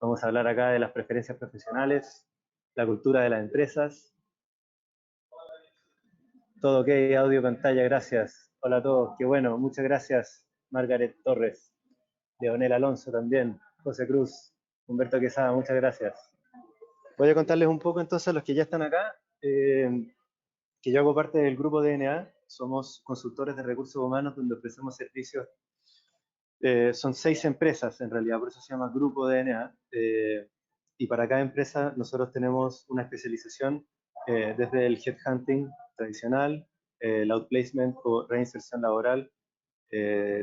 Vamos a hablar acá de las preferencias profesionales, la cultura de las empresas. Todo ok, audio, pantalla, gracias. Hola a todos, qué bueno, muchas gracias. Margaret Torres, Leonel Alonso también, José Cruz, Humberto Quesada, muchas gracias. Voy a contarles un poco entonces a los que ya están acá, que yo hago parte del grupo DNA, somos consultores de recursos humanos donde ofrecemos servicios. Son 6 empresas en realidad, por eso se llama Grupo DNA. Y para cada empresa nosotros tenemos una especialización desde el headhunting tradicional, el outplacement o reinserción laboral.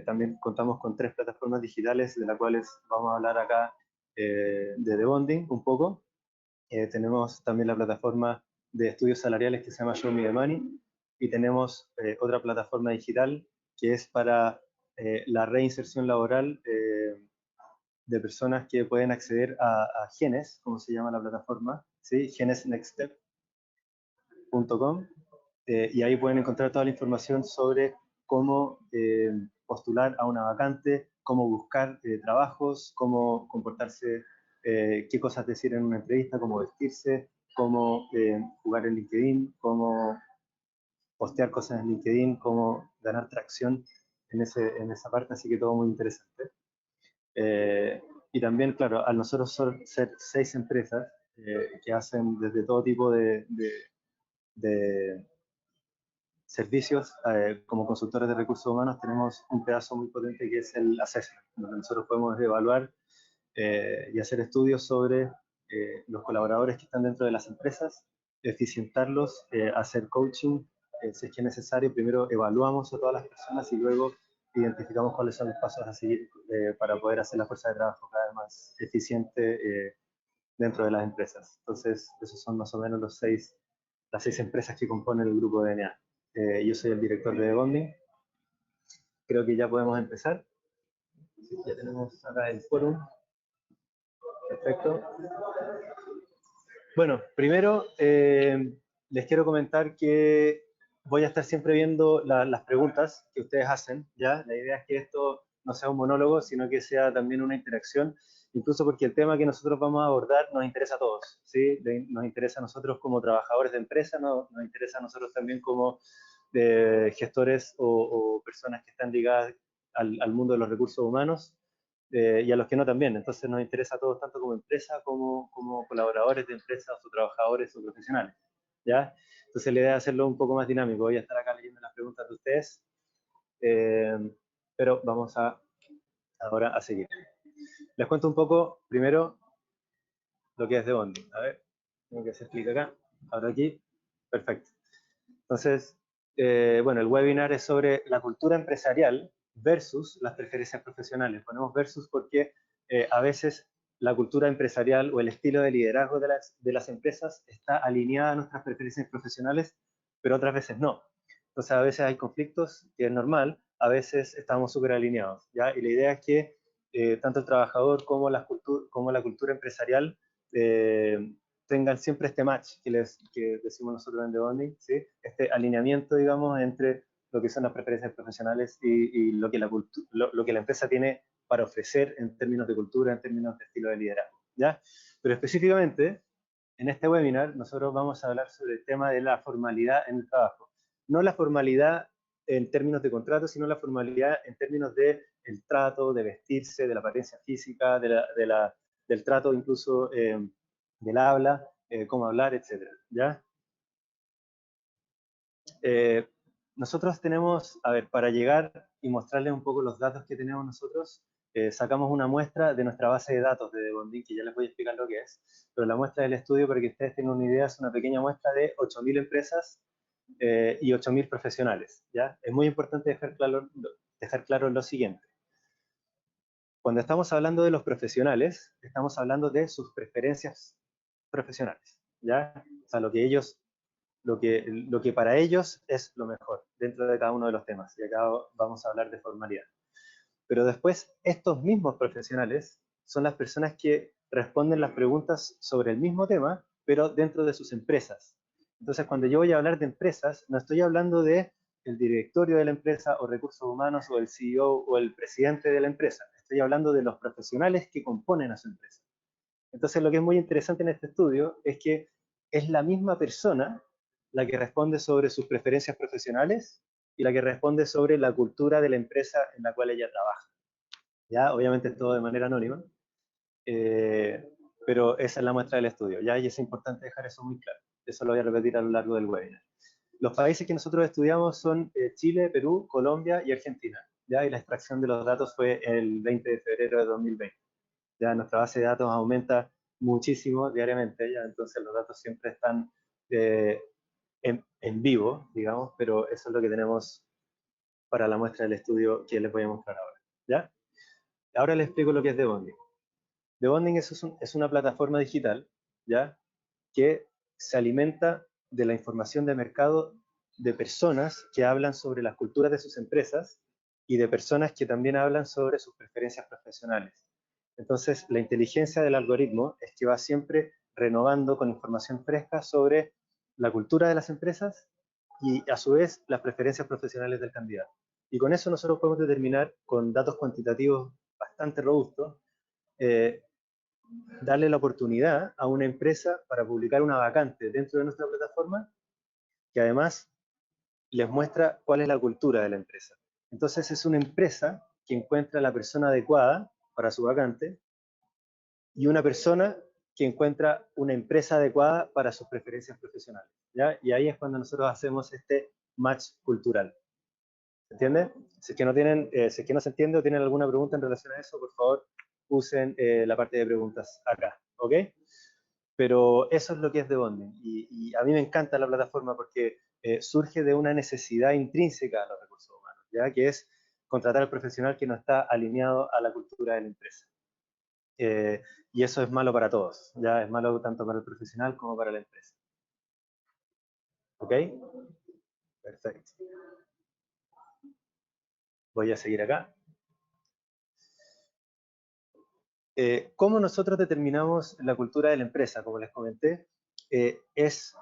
También contamos con 3 plataformas digitales de las cuales vamos a hablar acá de The Bonding un poco. Tenemos también la plataforma de estudios salariales que se llama Show Me the Money y tenemos otra plataforma digital que es para la reinserción laboral de personas que pueden acceder a Genes, como se llama la plataforma, ¿sí? genesnextstep.com, y ahí pueden encontrar toda la información sobre cómo postular a una vacante, cómo buscar trabajos, cómo comportarse, qué cosas decir en una entrevista, cómo vestirse, cómo jugar en LinkedIn, cómo postear cosas en LinkedIn, cómo ganar tracción en esa parte, así que todo muy interesante. Y también, claro, al nosotros ser 6 empresas que hacen desde todo tipo de servicios, como consultores de recursos humanos, tenemos un pedazo muy potente que es el assessment, donde nosotros podemos evaluar y hacer estudios sobre los colaboradores que están dentro de las empresas, eficientarlos, hacer coaching, si es que es necesario. Primero evaluamos a todas las personas y luego identificamos cuáles son los pasos a seguir para poder hacer la fuerza de trabajo cada vez más eficiente dentro de las empresas. Entonces, esos son más o menos las 6 empresas que componen el grupo DNA. Yo soy el director de Bonding. Creo que ya podemos empezar. Ya tenemos acá el fórum. Perfecto. Bueno, primero les quiero comentar que voy a estar siempre viendo las preguntas que ustedes hacen, ¿ya? La idea es que esto no sea un monólogo, sino que sea también una interacción, incluso porque el tema que nosotros vamos a abordar nos interesa a todos, ¿sí? Nos interesa a nosotros como trabajadores de empresa, nos interesa a nosotros también como gestores o personas que están ligadas al mundo de los recursos humanos, y a los que no también. Entonces nos interesa a todos, tanto como empresa como colaboradores de empresas o trabajadores o profesionales, ¿ya? Entonces la idea es hacerlo un poco más dinámico. Voy a estar acá leyendo las preguntas de ustedes, pero vamos ahora a seguir. Les cuento un poco primero lo que es The Bonding. A ver, tengo que hacer clic acá, ahora aquí, perfecto. Entonces, bueno, el webinar es sobre la cultura empresarial versus las preferencias profesionales. Ponemos versus porque a veces la cultura empresarial o el estilo de liderazgo de las empresas está alineada a nuestras preferencias profesionales, pero otras veces no. Entonces, a veces hay conflictos, que es normal, a veces estamos súper alineados, ¿ya? Y la idea es que tanto el trabajador como la cultura empresarial tengan siempre este match que decimos nosotros en The Bonding, ¿sí? Este alineamiento, digamos, entre lo que son las preferencias profesionales y lo que lo que la empresa tiene para ofrecer en términos de cultura, en términos de estilo de liderazgo, ¿ya? Pero específicamente, en este webinar, nosotros vamos a hablar sobre el tema de la formalidad en el trabajo. No la formalidad en términos de contrato, sino la formalidad en términos de el trato, de vestirse, de la apariencia física, del trato incluso del habla, cómo hablar, etcétera, ¿ya? Nosotros tenemos, a ver, para llegar y mostrarles un poco los datos que tenemos nosotros, sacamos una muestra de nuestra base de datos de Bonding, que ya les voy a explicar lo que es, pero la muestra del estudio, para que ustedes tengan una idea, es una pequeña muestra de 8.000 empresas y 8.000 profesionales, ¿ya? Es muy importante dejar claro lo siguiente. Cuando estamos hablando de los profesionales, estamos hablando de sus preferencias profesionales, ¿ya? O sea, lo que para ellos es lo mejor dentro de cada uno de los temas. Y acá vamos a hablar de formalidad. Pero después, estos mismos profesionales son las personas que responden las preguntas sobre el mismo tema, pero dentro de sus empresas. Entonces, cuando yo voy a hablar de empresas, no estoy hablando de el directorio de la empresa o recursos humanos o el CEO o el presidente de la empresa. Estoy hablando de los profesionales que componen a su empresa. Entonces, lo que es muy interesante en este estudio es que es la misma persona la que responde sobre sus preferencias profesionales y la que responde sobre la cultura de la empresa en la cual ella trabaja. ¿Ya? Obviamente todo de manera anónima, pero esa es la muestra del estudio, ¿ya? Y es importante dejar eso muy claro. Eso lo voy a repetir a lo largo del webinar. Los países que nosotros estudiamos son Chile, Perú, Colombia y Argentina, ¿ya? Y la extracción de los datos fue el 20 de febrero de 2020. Ya nuestra base de datos aumenta muchísimo diariamente, ya entonces los datos siempre están en vivo, digamos, pero eso es lo que tenemos para la muestra del estudio que les voy a mostrar ahora, ¿ya? Ahora les explico lo que es The Bonding. The Bonding es una plataforma digital, ¿ya? Que se alimenta de la información de mercado de personas que hablan sobre las culturas de sus empresas y de personas que también hablan sobre sus preferencias profesionales. Entonces, la inteligencia del algoritmo es que va siempre renovando con información fresca sobre la cultura de las empresas y a su vez las preferencias profesionales del candidato. Y con eso nosotros podemos determinar con datos cuantitativos bastante robustos, darle la oportunidad a una empresa para publicar una vacante dentro de nuestra plataforma que además les muestra cuál es la cultura de la empresa. Entonces es una empresa que encuentra a la persona adecuada para su vacante y una persona que encuentra una empresa adecuada para sus preferencias profesionales, ¿ya? Y ahí es cuando nosotros hacemos este match cultural. ¿Se entiende? Si es que no tienen, si es que no se entiende o tienen alguna pregunta en relación a eso, por favor, usen la parte de preguntas acá, ¿ok? Pero eso es lo que es The Bonding. Y a mí me encanta la plataforma porque surge de una necesidad intrínseca a los recursos humanos, ¿ya? Que es contratar al profesional que no está alineado a la cultura de la empresa. Eh, y eso es malo para todos, ya es malo tanto para el profesional como para la empresa. ¿Ok? Perfecto. Voy a seguir acá. ¿Cómo nosotros determinamos la cultura de la empresa? Como les comenté, es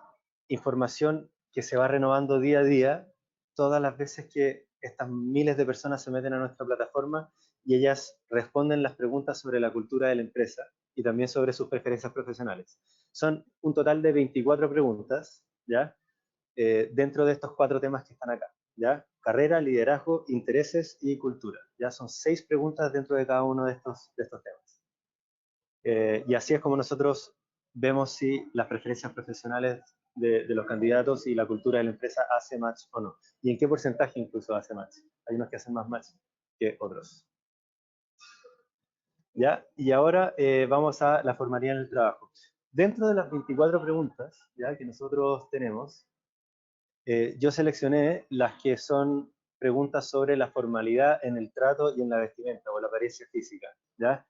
información que se va renovando día a día, todas las veces que estas miles de personas se meten a nuestra plataforma y ellas responden las preguntas sobre la cultura de la empresa y también sobre sus preferencias profesionales. Son un total de 24 preguntas, ¿ya? Dentro de estos 4 temas que están acá, ¿ya? Carrera, liderazgo, intereses y cultura. Ya son 6 preguntas dentro de cada uno de estos temas. Y así es como nosotros vemos si las preferencias profesionales de los candidatos y la cultura de la empresa hace match o no. Y en qué porcentaje incluso hace match. Hay unos que hacen más match que otros. ¿Ya? Y ahora vamos a la formalidad en el trabajo. Dentro de las 24 preguntas, ¿ya?, que nosotros tenemos, yo seleccioné las que son preguntas sobre la formalidad en el trato y en la vestimenta o la apariencia física, ¿ya?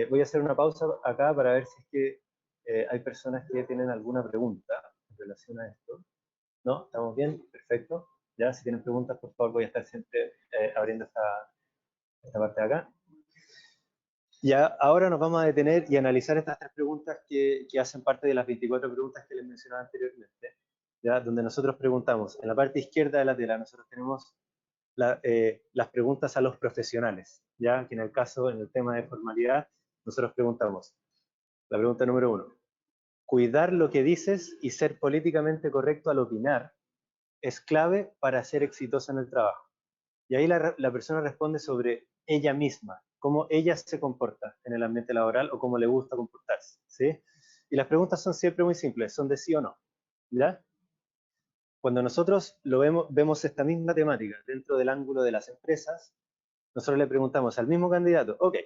Voy a hacer una pausa acá para ver si es que hay personas que tienen alguna pregunta en relación a esto. ¿No? ¿Estamos bien? Perfecto. Ya, si tienen preguntas, por favor, voy a estar siempre abriendo esta parte de acá. Ya, ahora nos vamos a detener y analizar estas 3 preguntas que hacen parte de las 24 preguntas que les mencionaba anteriormente, ¿ya? Donde nosotros preguntamos, en la parte izquierda de la tela, nosotros tenemos las preguntas a los profesionales, ¿ya? Que en el caso, en el tema de formalidad, nosotros preguntamos, la pregunta número 1, cuidar lo que dices y ser políticamente correcto al opinar es clave para ser exitosa en el trabajo. Y ahí la persona responde sobre ella misma, cómo ella se comporta en el ambiente laboral o cómo le gusta comportarse, ¿sí? Y las preguntas son siempre muy simples, son de sí o no, ¿ya? Cuando nosotros vemos esta misma temática dentro del ángulo de las empresas, nosotros le preguntamos al mismo candidato, ok,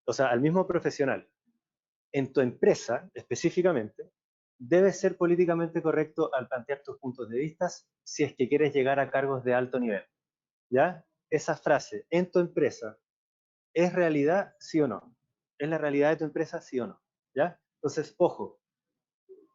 o sea, al mismo profesional, en tu empresa específicamente, debes ser políticamente correcto al plantear tus puntos de vista si es que quieres llegar a cargos de alto nivel, ¿ya? Esa frase, en tu empresa, ¿es realidad, sí o no? ¿Es la realidad de tu empresa, sí o no? ¿Ya? Entonces, ojo,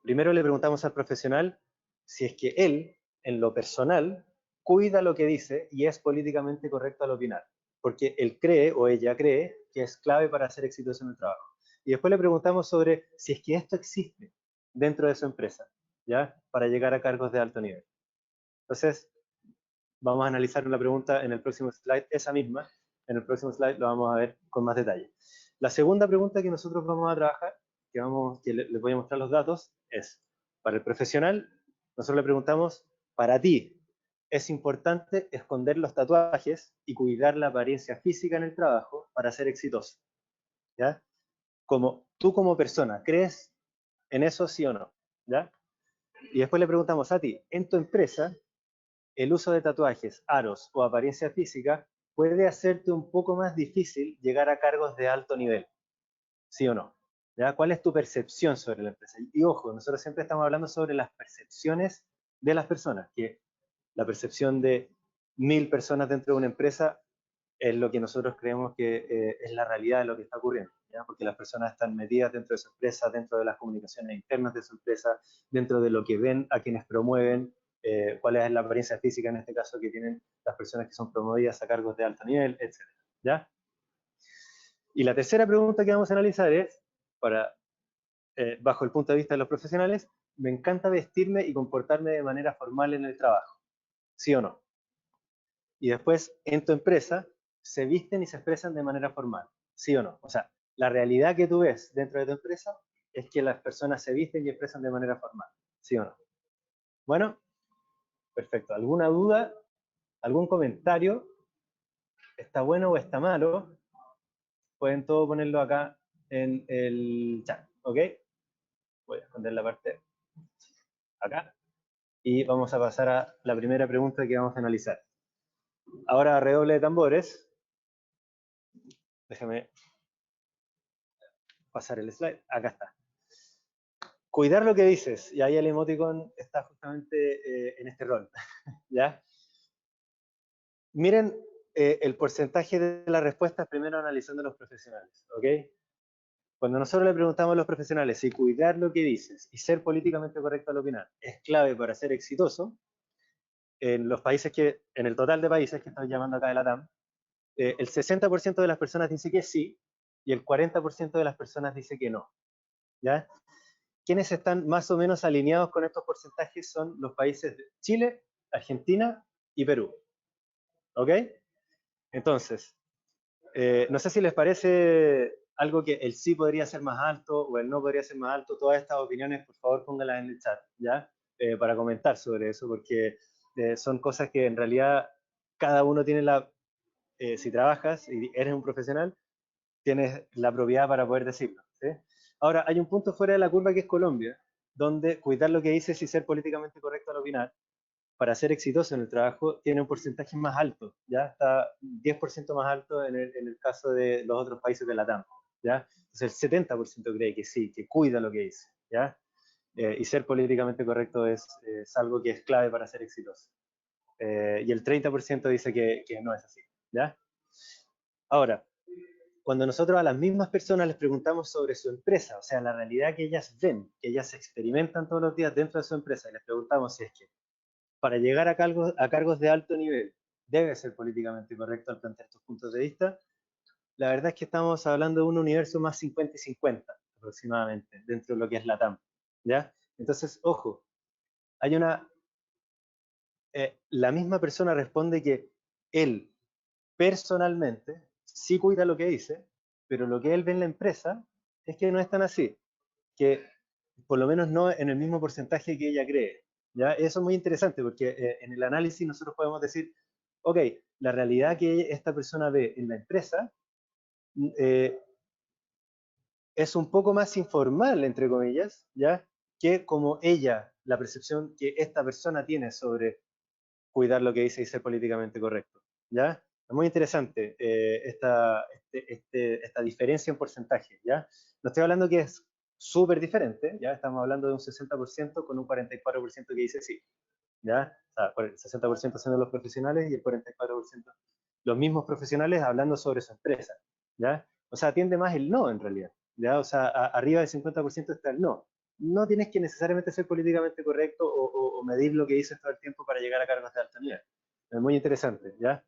primero le preguntamos al profesional si es que él, en lo personal, cuida lo que dice y es políticamente correcto al opinar, porque él cree o ella cree que es clave para ser exitoso en el trabajo. Y después le preguntamos sobre si es que esto existe dentro de su empresa, ¿ya? Para llegar a cargos de alto nivel. Entonces, vamos a analizar la pregunta en el próximo slide, esa misma. En el próximo slide lo vamos a ver con más detalle. La segunda pregunta que nosotros vamos a trabajar, que les voy a mostrar los datos, es, para el profesional, nosotros le preguntamos, para ti, ¿es importante esconder los tatuajes y cuidar la apariencia física en el trabajo para ser exitoso? ¿Ya? Tú como persona, ¿crees en eso sí o no? ¿Ya? Y después le preguntamos a ti, en tu empresa, el uso de tatuajes, aros o apariencia física puede hacerte un poco más difícil llegar a cargos de alto nivel, ¿sí o no? ¿Ya? ¿Cuál es tu percepción sobre la empresa? Y ojo, nosotros siempre estamos hablando sobre las percepciones de las personas, que la percepción de 1000 personas dentro de una empresa es lo que nosotros creemos que es la realidad de lo que está ocurriendo, ¿ya? Porque las personas están metidas dentro de su empresa, dentro de las comunicaciones internas de su empresa, dentro de lo que ven a quienes promueven, cuál es la apariencia física en este caso que tienen las personas que son promovidas a cargos de alto nivel, etc. ¿Ya? Y la tercera pregunta que vamos a analizar es, para, bajo el punto de vista de los profesionales, me encanta vestirme y comportarme de manera formal en el trabajo, ¿sí o no? Y después, en tu empresa, se visten y se expresan de manera formal, ¿sí o no? O sea, la realidad que tú ves dentro de tu empresa es que las personas se visten y expresan de manera formal, ¿sí o no? Bueno, perfecto. ¿Alguna duda? ¿Algún comentario? ¿Está bueno o está malo? Pueden todo ponerlo acá en el chat, ¿ok? Voy a esconder la parte acá. Y vamos a pasar a la primera pregunta que vamos a analizar. Ahora, redoble de tambores. Déjame pasar el slide. Acá está. Cuidar lo que dices, y ahí el emoticon está justamente en este rol, ¿ya? Miren el porcentaje de las respuestas primero analizando a los profesionales, ¿ok? Cuando nosotros le preguntamos a los profesionales si cuidar lo que dices y ser políticamente correcto al opinar es clave para ser exitoso, en los países en el total de países que estoy llamando acá de la TAM, el 60% de las personas dice que sí y el 40% de las personas dice que no, ¿ya? Quienes están más o menos alineados con estos porcentajes son los países de Chile, Argentina y Perú. ¿Ok? Entonces, no sé si les parece algo que el sí podría ser más alto o el no podría ser más alto. Todas estas opiniones, por favor, pónganlas en el chat, ¿ya? Para comentar sobre eso, porque son cosas que en realidad cada uno tiene si trabajas y eres un profesional, tienes la propiedad para poder decirlo, ¿sí? Ahora, hay un punto fuera de la curva que es Colombia, donde cuidar lo que dices y ser políticamente correcto al opinar, para ser exitoso en el trabajo, tiene un porcentaje más alto, ¿ya? Está 10% más alto en el caso de los otros países de la TAM, ¿ya? Entonces el 70% cree que sí, que cuida lo que dice, ¿ya? Y ser políticamente correcto es algo que es clave para ser exitoso. Y el 30% dice que no es así, ¿ya? Ahora, cuando nosotros a las mismas personas les preguntamos sobre su empresa, o sea, la realidad que ellas ven, que ellas experimentan todos los días dentro de su empresa, y les preguntamos si es que para llegar a cargos de alto nivel debe ser políticamente correcto al plantear estos puntos de vista, la verdad es que estamos hablando de un universo más 50 y 50 aproximadamente dentro de lo que es la TAM, ¿ya? Entonces, ojo, hay la misma persona responde que él personalmente sí cuida lo que dice, pero lo que él ve en la empresa es que no es tan así, que por lo menos no en el mismo porcentaje que ella cree. ¿Ya? Eso es muy interesante porque en el análisis nosotros podemos decir, ok, la realidad que esta persona ve en la empresa eh, es un poco más informal, entre comillas, ¿ya? Que como ella, la percepción que esta persona tiene sobre cuidar lo que dice y ser políticamente correcto. ¿Ya? Es muy interesante esta diferencia en porcentaje. ¿Ya? No estoy hablando que es súper diferente, ¿ya? Estamos hablando de un 60% con un 44% que dice sí. ¿Ya? O sea, el 60% siendo los profesionales y el 44% los mismos profesionales hablando sobre su empresa. ¿Ya? O sea, tiende más el no en realidad. ¿Ya? O sea, arriba del 50% está el no. No tienes que necesariamente ser políticamente correcto o medir lo que dices todo el tiempo para llegar a cargos de alto nivel. Es muy interesante, ¿ya?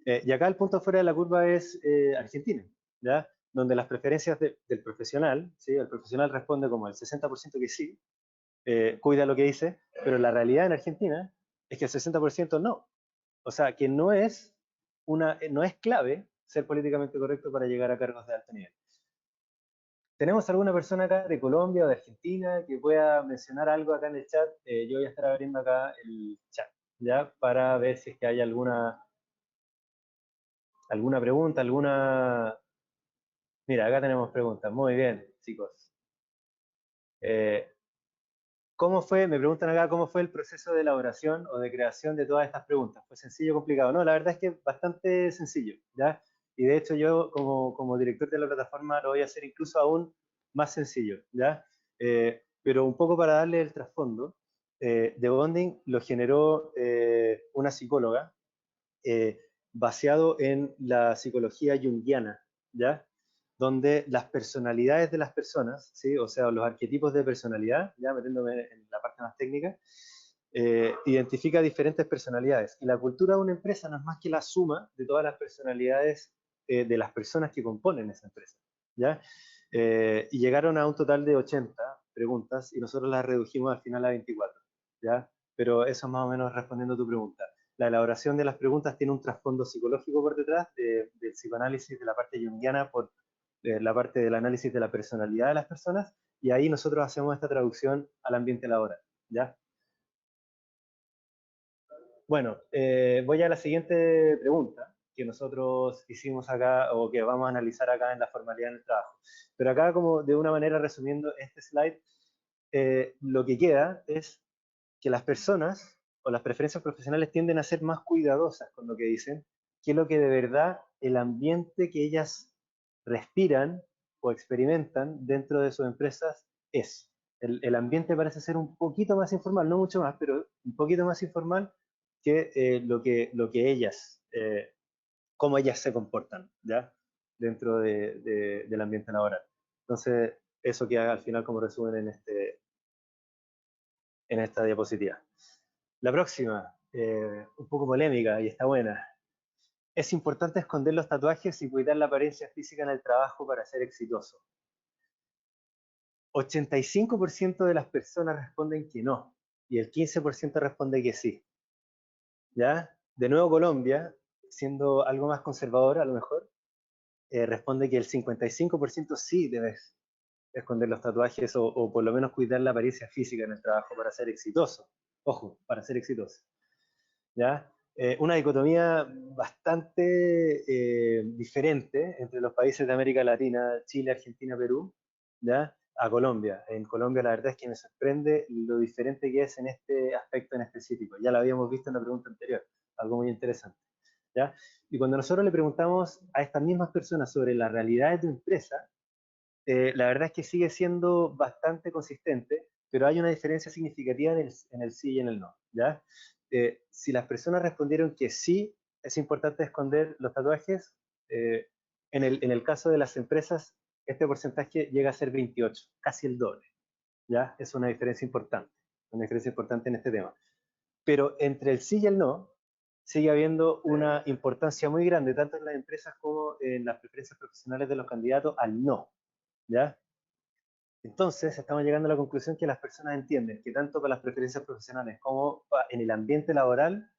Y acá el punto fuera de la curva es Argentina, ¿ya? Donde las preferencias del profesional, ¿sí? El profesional responde como el 60% que sí, cuida lo que dice, pero la realidad en Argentina es que el 60% no. O sea, que no es clave ser políticamente correcto para llegar a cargos de alto nivel. ¿Tenemos alguna persona acá de Colombia o de Argentina que pueda mencionar algo acá en el chat? Yo voy a estar abriendo acá el chat, ¿ya? Para ver si es que hay alguna pregunta, alguna... Mira, acá tenemos preguntas. Muy bien, chicos. ¿Cómo fue, me preguntan acá, cómo fue el proceso de elaboración o de creación de todas estas preguntas? ¿Fue sencillo o complicado? No, la verdad es que es bastante sencillo, ¿ya? Y de hecho yo como director de la plataforma lo voy a hacer incluso aún más sencillo, ¿ya? Pero un poco para darle el trasfondo, The Bonding lo generó una psicóloga eh, baseado en la psicología junguiana, ¿ya? Donde las personalidades de las personas, ¿sí? O sea, los arquetipos de personalidad, ya metiéndome en la parte más técnica, identifica diferentes personalidades. Y la cultura de una empresa no es más que la suma de todas las personalidades de las personas que componen esa empresa, ¿ya? Y llegaron a un total de 80 preguntas y nosotros las redujimos al final a 24, ¿ya? Pero eso es más o menos respondiendo a tu pregunta. La elaboración de las preguntas tiene un trasfondo psicológico por detrás, del psicoanálisis, de la parte junguiana, por la parte del análisis de la personalidad de las personas, y ahí nosotros hacemos esta traducción al ambiente laboral, ¿ya? Bueno, voy a la siguiente pregunta que nosotros hicimos acá, o que vamos a analizar acá en la formalidad en el trabajo. Pero acá, como de una manera resumiendo este slide, lo que queda es que las personas o las preferencias profesionales tienden a ser más cuidadosas con lo que dicen, que lo que de verdad el ambiente que ellas respiran o experimentan dentro de sus empresas es. El ambiente parece ser un poquito más informal, no mucho más, pero un poquito más informal que, lo que ellas, cómo ellas se comportan, ¿ya? Dentro del ambiente laboral. Entonces, eso queda al final como resumen en esta diapositiva. La próxima, un poco polémica y está buena. Es importante esconder los tatuajes y cuidar la apariencia física en el trabajo para ser exitoso. 85% de las personas responden que no y el 15% responde que sí. ¿Ya? De nuevo Colombia, siendo algo más conservador a lo mejor, responde que el 55% sí debes esconder los tatuajes o por lo menos cuidar la apariencia física en el trabajo para ser exitoso. Ojo, para ser exitoso. ¿Ya? Una dicotomía bastante diferente entre los países de América Latina, Chile, Argentina, Perú, ¿ya? A Colombia. En Colombia la verdad es que me sorprende lo diferente que es en este aspecto en específico. Ya lo habíamos visto en la pregunta anterior, algo muy interesante, ¿ya? Y cuando nosotros le preguntamos a estas mismas personas sobre la realidad de tu empresa, la verdad es que sigue siendo bastante consistente, pero hay una diferencia significativa en el sí y en el no, ¿ya? Si las personas respondieron que sí, es importante esconder los tatuajes, en el caso de las empresas, este porcentaje llega a ser 28, casi el doble, ¿ya? Es una diferencia importante en este tema. Pero entre el sí y el no, sigue habiendo una importancia muy grande, tanto en las empresas como en las preferencias profesionales de los candidatos, al no, ¿ya? Entonces, estamos llegando a la conclusión que las personas entienden que tanto para las preferencias profesionales como en el ambiente laboral,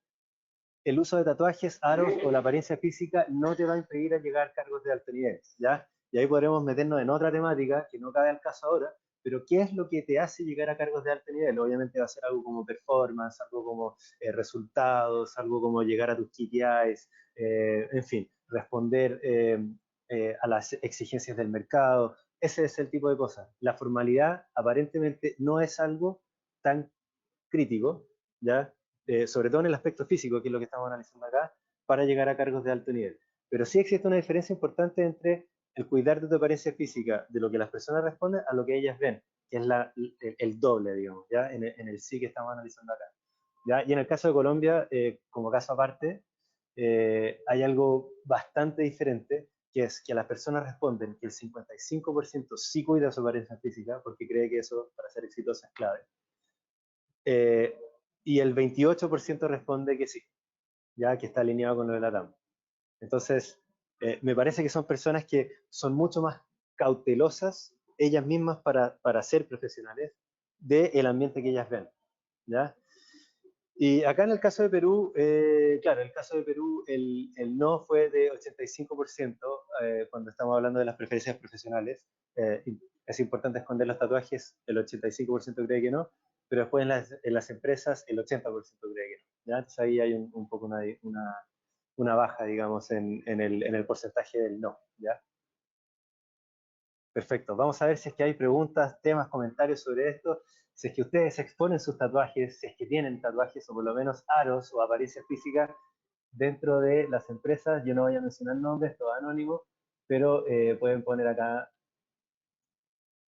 el uso de tatuajes, aros o la apariencia física no te va a impedir a llegar a cargos de alto nivel, ¿ya? Y ahí podremos meternos en otra temática que no cabe al caso ahora, pero ¿qué es lo que te hace llegar a cargos de alto nivel? Obviamente va a ser algo como performance, algo como resultados, algo como llegar a tus KPIs, en fin, responder a las exigencias del mercado. Ese es el tipo de cosas. La formalidad aparentemente no es algo tan crítico, ¿ya? Sobre todo en el aspecto físico, que es lo que estamos analizando acá, para llegar a cargos de alto nivel. Pero sí existe una diferencia importante entre el cuidar de tu apariencia física, de lo que las personas responden, a lo que ellas ven, que es el doble, digamos, ¿ya? En el sí que estamos analizando acá. ¿Ya? Y en el caso de Colombia, como caso aparte, hay algo bastante diferente, que es que las personas responden que el 55% sí cuida su apariencia física, porque cree que eso para ser exitoso es clave. Eh, y el 28% responde que sí, ya que está alineado con lo de la TAM. Entonces, me parece que son personas que son mucho más cautelosas ellas mismas para ser profesionales del ambiente que ellas ven, ¿ya? Y acá en el caso de Perú, claro, en el caso de Perú el no fue de 85% cuando estamos hablando de las preferencias profesionales. Es importante esconder los tatuajes, el 85% cree que no, pero después en las empresas el 80% cree que no. ¿Ya? Entonces ahí hay un poco una baja, digamos, en el porcentaje del no. ¿Ya? Perfecto. Vamos a ver si es que hay preguntas, temas, comentarios sobre esto. Si es que ustedes exponen sus tatuajes, si es que tienen tatuajes o por lo menos aros o apariencias físicas dentro de las empresas. Yo no voy a mencionar nombres, todo anónimo, pero pueden poner acá.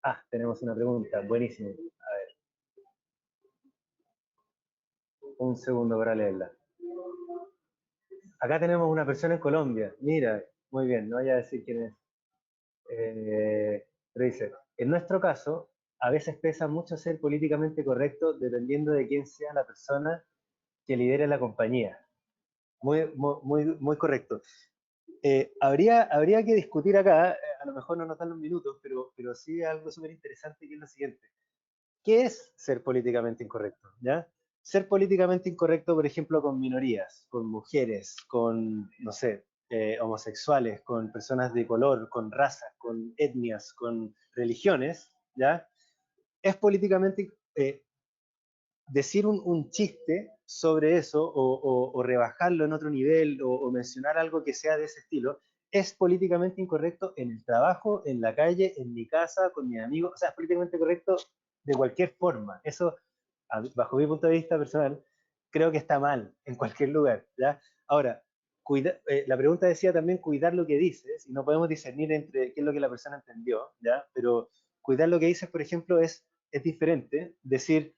Ah, tenemos una pregunta. Buenísimo. A ver, un segundo para leerla. Acá tenemos una persona en Colombia. Mira, muy bien, no voy a decir quién es. Pero dice, en nuestro caso, a veces pesa mucho ser políticamente correcto dependiendo de quién sea la persona que lidere la compañía. Muy correcto. Habría que discutir acá, a lo mejor no nos dan los minutos, pero sí algo súper interesante que es lo siguiente. ¿Qué es ser políticamente incorrecto? ¿Ya? Ser políticamente incorrecto, por ejemplo, con minorías, con mujeres, con, no sé, homosexuales, con personas de color, con razas, con etnias, con religiones, ¿ya? Es políticamente decir un chiste sobre eso o rebajarlo en otro nivel o mencionar algo que sea de ese estilo, es políticamente incorrecto en el trabajo, en la calle, en mi casa, con mis amigos, o sea, es políticamente correcto de cualquier forma. Eso, bajo mi punto de vista personal, creo que está mal en cualquier lugar, ¿ya? Ahora, la pregunta decía también cuidar lo que dices, y no podemos discernir entre qué es lo que la persona entendió, ¿ya? Pero cuidar lo que dices, por ejemplo, es diferente decir,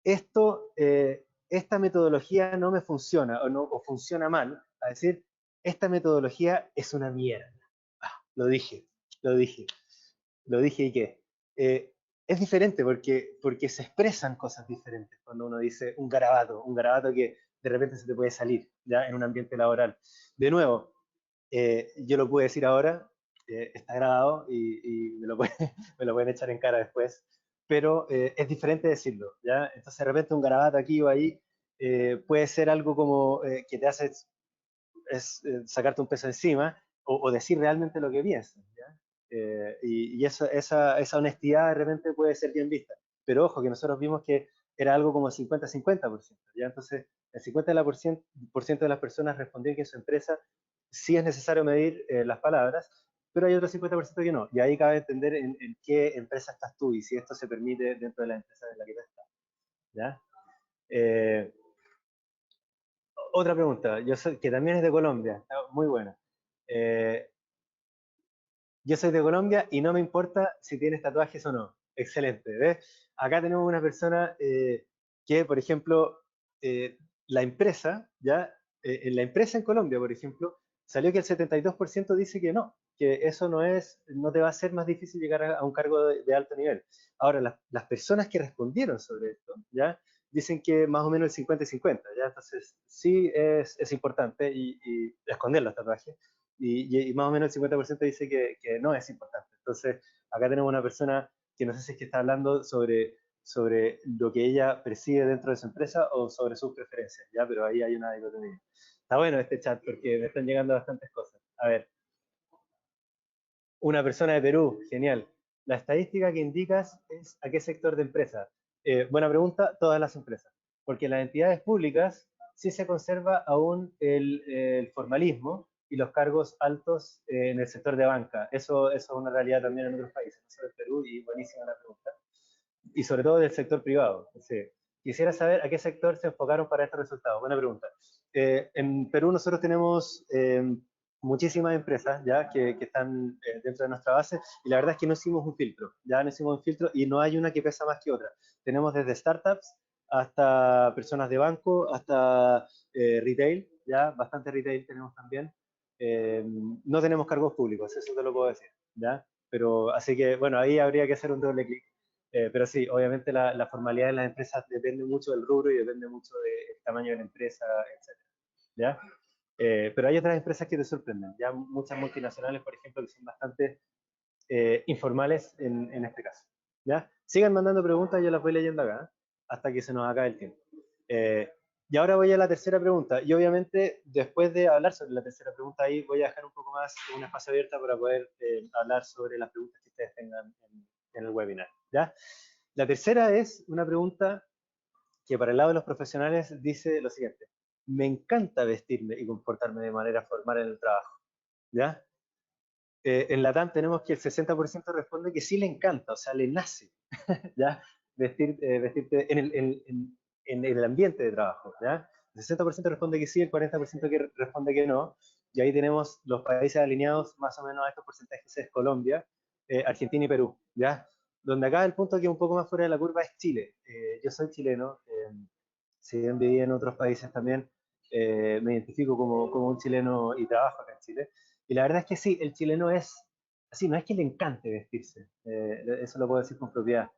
esta metodología no me funciona o funciona mal, a decir, esta metodología es una mierda. Lo dije, lo dije, lo dije y qué. Es diferente porque se expresan cosas diferentes cuando uno dice un garabato que de repente se te puede salir ya en un ambiente laboral. De nuevo, yo lo pude decir ahora, está grabado y me lo pueden echar en cara después, pero es diferente decirlo, ¿ya? Entonces de repente un garabato aquí o ahí puede ser algo como que te hace sacarte un peso encima o decir realmente lo que piensas, ¿ya? Y esa honestidad de repente puede ser bien vista, pero ojo que nosotros vimos que era algo como 50-50%, ¿ya? Entonces el 50% de las personas respondían que en su empresa sí es necesario medir las palabras, pero hay otro 50% que no. Y ahí cabe entender en qué empresa estás tú y si esto se permite dentro de la empresa en la que tú estás. ¿Ya? Eh, Otra pregunta, que también es de Colombia, está muy buena. Eh, yo soy de Colombia y no me importa si tienes tatuajes o no. Excelente, ¿ves? Acá tenemos una persona que, por ejemplo, la empresa, ¿ya? En la empresa en Colombia, por ejemplo, salió que el 72% dice que no, que eso no te va a hacer más difícil llegar a un cargo de alto nivel. Ahora, las personas que respondieron sobre esto, ¿ya? Dicen que más o menos el 50 y 50, ¿ya? Entonces, sí es importante y esconder los tatuajes y más o menos el 50% dice que no es importante. Entonces, acá tenemos una persona que no sé si es que está hablando sobre lo que ella percibe dentro de su empresa o sobre sus preferencias, ¿ya? Pero ahí hay una dicotomía. Está bueno este chat porque me están llegando bastantes cosas. A ver, una persona de Perú, genial. La estadística que indicas es a qué sector de empresa. Buena pregunta, todas las empresas. Porque en las entidades públicas sí se conserva aún el formalismo y los cargos altos en el sector de banca. Eso es una realidad también en otros países, no solo en Perú, y buenísima la pregunta. Y sobre todo del sector privado. Sí. Quisiera saber a qué sector se enfocaron para estos resultados. Buena pregunta. En Perú nosotros tenemos muchísimas empresas ya que están dentro de nuestra base y la verdad es que no hicimos un filtro, ya no hicimos un filtro y no hay una que pesa más que otra. Tenemos desde startups hasta personas de banco, hasta retail, ya bastante retail tenemos también. No tenemos cargos públicos, eso te lo puedo decir, ya. Pero así que bueno, ahí habría que hacer un doble clic. Pero sí, obviamente la formalidad de las empresas depende mucho del rubro y depende mucho del tamaño de la empresa, etcétera. ¿Ya? Pero hay otras empresas que te sorprenden, ya muchas multinacionales, por ejemplo, que son bastante informales en este caso. ¿Ya? Sigan mandando preguntas, yo las voy leyendo acá, hasta que se nos acabe el tiempo. Y ahora voy a la tercera pregunta. Y obviamente, después de hablar sobre la tercera pregunta, ahí voy a dejar un poco más un espacio abierto para poder hablar sobre las preguntas que ustedes tengan en el webinar. ¿Ya? La tercera es una pregunta que para el lado de los profesionales dice lo siguiente. Me encanta vestirme y comportarme de manera formal en el trabajo. ¿Ya? En la TAM tenemos que el 60% responde que sí le encanta, o sea, le nace, ¿ya? Vestirte en el ambiente de trabajo, ¿ya? El 60% responde que sí, el 40% que responde que no, y ahí tenemos los países alineados más o menos a estos porcentajes: es Colombia, Argentina y Perú, ¿ya? Donde acá el punto que es un poco más fuera de la curva es Chile. Yo soy chileno, si bien viví en otros países también, me identifico como un chileno y trabajo acá en Chile. Y la verdad es que sí, el chileno es así, no es que le encante vestirse, eso lo puedo decir con propiedad,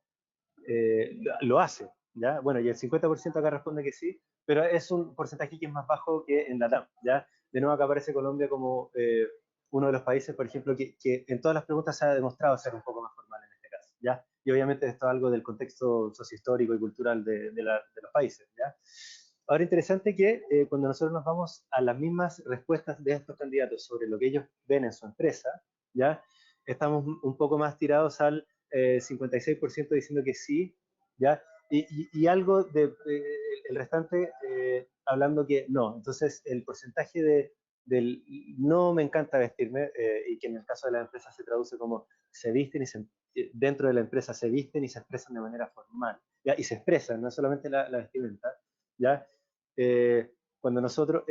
lo hace, ¿ya? Bueno, y el 50% acá responde que sí, pero es un porcentaje que es más bajo que en la TAM, ¿ya? De nuevo acá aparece Colombia como uno de los países, por ejemplo, que en todas las preguntas se ha demostrado ser un poco más formal en este caso, ¿ya? Y obviamente esto es algo del contexto sociohistórico y cultural de los países, ¿ya? Ahora, interesante que cuando nosotros nos vamos a las mismas respuestas de estos candidatos sobre lo que ellos ven en su empresa, ¿ya? Estamos un poco más tirados al 56% diciendo que sí, ¿ya? Y algo el restante hablando que no. Entonces, el porcentaje del no me encanta vestirme, y que en el caso de la empresa se traduce como se visten dentro de la empresa se visten y se expresan de manera formal, ¿ya? Y se expresan, no solamente la vestimenta, ¿ya? Cuando nosotros